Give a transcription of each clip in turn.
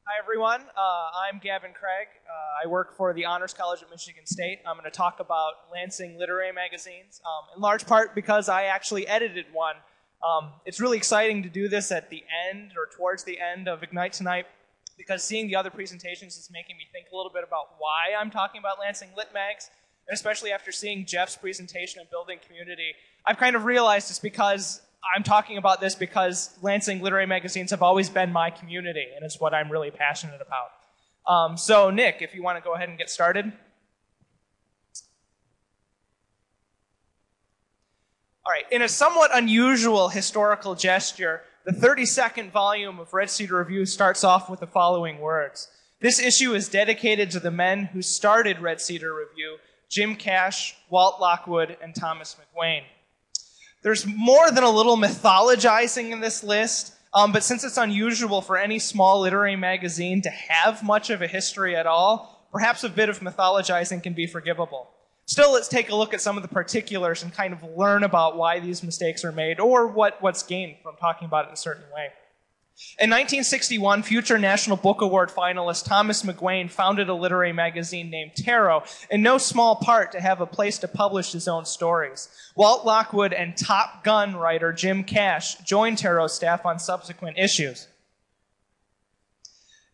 Hi, everyone. I'm Gavin Craig. I work for the Honors College at Michigan State. I'm going to talk about Lansing Literary Magazines, in large part because I actually edited one. It's really exciting to do this at the end or towards the end of Ignite tonight because seeing the other presentations is making me think a little bit about why I'm talking about Lansing Lit Mags, and especially after seeing Jeff's presentation on building community, I've kind of realized it's because I'm talking about this because Lansing Literary Magazines have always been my community, and it's what I'm really passionate about. So, Nick, if you want to go ahead and get started. All right, in a somewhat unusual historical gesture, the 32nd volume of Red Cedar Review starts off with the following words. This issue is dedicated to the men who started Red Cedar Review, Jim Cash, Walt Lockwood, and Thomas McGuane. There's more than a little mythologizing in this list, but since it's unusual for any small literary magazine to have much of a history at all, perhaps a bit of mythologizing can be forgivable. Still, let's take a look at some of the particulars and kind of learn about why these mistakes are made or what's gained from talking about it in a certain way. In 1961, future National Book Award finalist Thomas McGuane founded a literary magazine named Tarot, in no small part to have a place to publish his own stories. Walt Lockwood and Top Gun writer Jim Cash joined Tarot's staff on subsequent issues.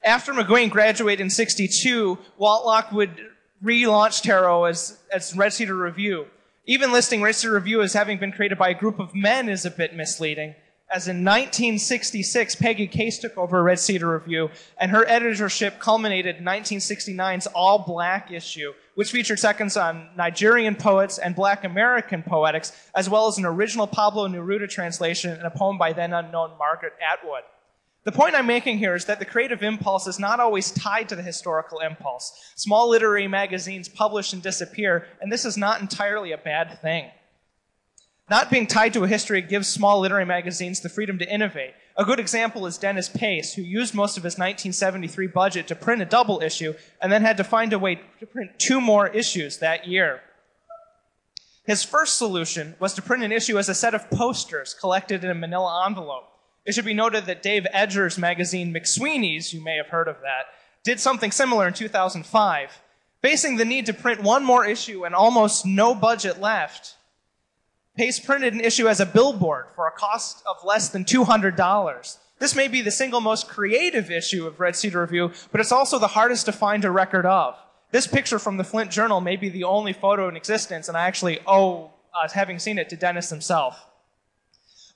After McGuane graduated in '62, Walt Lockwood relaunched Tarot as Red Cedar Review. Even listing Red Cedar Review as having been created by a group of men is a bit misleading, as in 1966, Peggy Case took over Red Cedar Review, and her editorship culminated in 1969's all-black issue, which featured seconds on Nigerian poets and Black American poetics, as well as an original Pablo Neruda translation and a poem by then-unknown Margaret Atwood. The point I'm making here is that the creative impulse is not always tied to the historical impulse. Small literary magazines publish and disappear, and this is not entirely a bad thing. Not being tied to a history gives small literary magazines the freedom to innovate. A good example is Dennis Pace, who used most of his 1973 budget to print a double issue and then had to find a way to print 2 more issues that year. His first solution was to print an issue as a set of posters collected in a manila envelope. It should be noted that Dave Edger's magazine McSweeney's, you may have heard of that, did something similar in 2005. Facing the need to print 1 more issue and almost no budget left, Pace printed an issue as a billboard for a cost of less than $200. This may be the single most creative issue of Red Cedar Review, but it's also the hardest to find a record of. This picture from the Flint Journal may be the only photo in existence, and I actually owe having seen it to Dennis himself.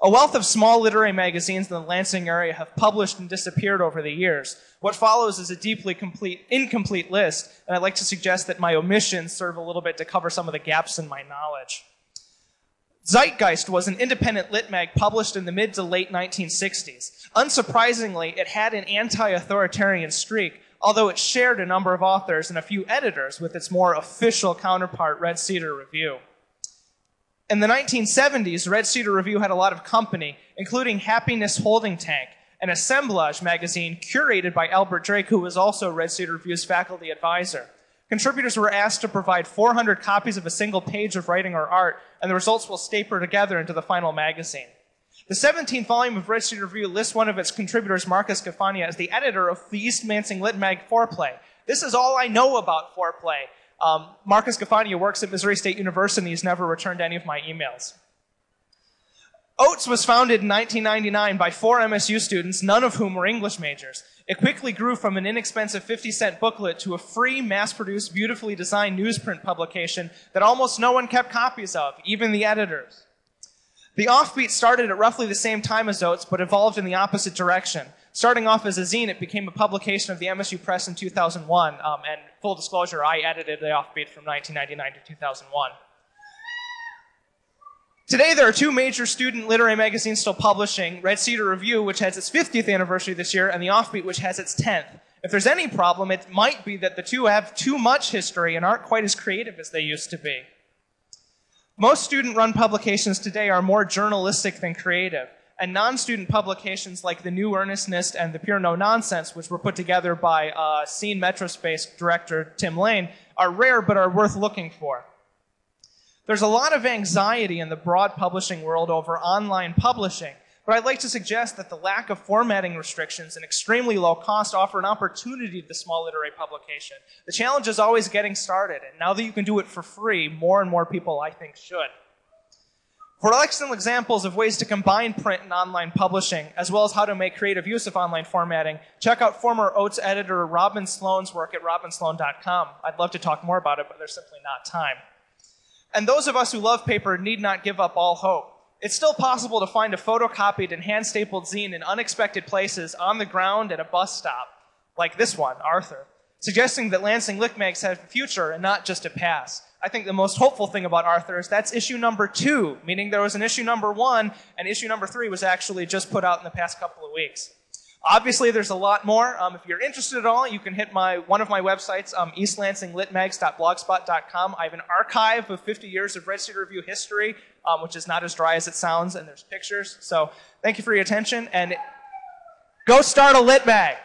A wealth of small literary magazines in the Lansing area have published and disappeared over the years. What follows is a deeply incomplete list, and I'd like to suggest that my omissions serve a little bit to cover some of the gaps in my knowledge. Zeitgeist was an independent lit mag published in the mid to late 1960s. Unsurprisingly, it had an anti-authoritarian streak, although it shared a number of authors and a few editors with its more official counterpart, Red Cedar Review. In the 1970s, Red Cedar Review had a lot of company, including Happiness Holding Tank, an assemblage magazine curated by Albert Drake, who was also Red Cedar Review's faculty advisor. Contributors were asked to provide 400 copies of a single page of writing or art, and the results will staple together into the final magazine. The 17th volume of Red Cedar Review lists one of its contributors, Marcus Gafania, as the editor of the East Lansing Lit Mag Foreplay. This is all I know about Foreplay. Marcus Gafania works at Missouri State University, and he's never returned any of my emails. Oates was founded in 1999 by 4 MSU students, none of whom were English majors. It quickly grew from an inexpensive 50-cent booklet to a free, mass-produced, beautifully designed newsprint publication that almost no one kept copies of, even the editors. The Offbeat started at roughly the same time as Oates, but evolved in the opposite direction. Starting off as a zine, it became a publication of the MSU Press in 2001, and full disclosure, I edited the Offbeat from 1999 to 2001. Today, there are 2 major student literary magazines still publishing, Red Cedar Review, which has its 50th anniversary this year, and The Offbeat, which has its 10th. If there's any problem, it might be that the 2 have too much history and aren't quite as creative as they used to be. Most student-run publications today are more journalistic than creative, and non-student publications like The New Earnestness and The Pure No Nonsense, which were put together by Scene Metrospace director Tim Lane, are rare but are worth looking for. There's a lot of anxiety in the broad publishing world over online publishing, But I'd like to suggest that the lack of formatting restrictions and extremely low cost offer an opportunity to the small literary publication. The challenge is always getting started, and now that you can do it for free, more and more people, I think, should. For excellent examples of ways to combine print and online publishing, as well as how to make creative use of online formatting, check out former Oates editor Robin Sloan's work at robinsloan.com. I'd love to talk more about it, but there's simply not time. And those of us who love paper need not give up all hope. It's still possible to find a photocopied and hand-stapled zine in unexpected places on the ground at a bus stop, like this one, Arthur, suggesting that Lansing Lit Mags have a future and not just a past. I think the most hopeful thing about Arthur is that's issue number 2, meaning there was an issue number 1, and issue number 3 was actually just put out in the past couple of weeks. Obviously, there's a lot more. If you're interested at all, you can hit one of my websites, eastlansinglitmags.blogspot.com. I have an archive of 50 years of Red Cedar Review history, which is not as dry as it sounds, and there's pictures. So thank you for your attention, and go start a lit mag!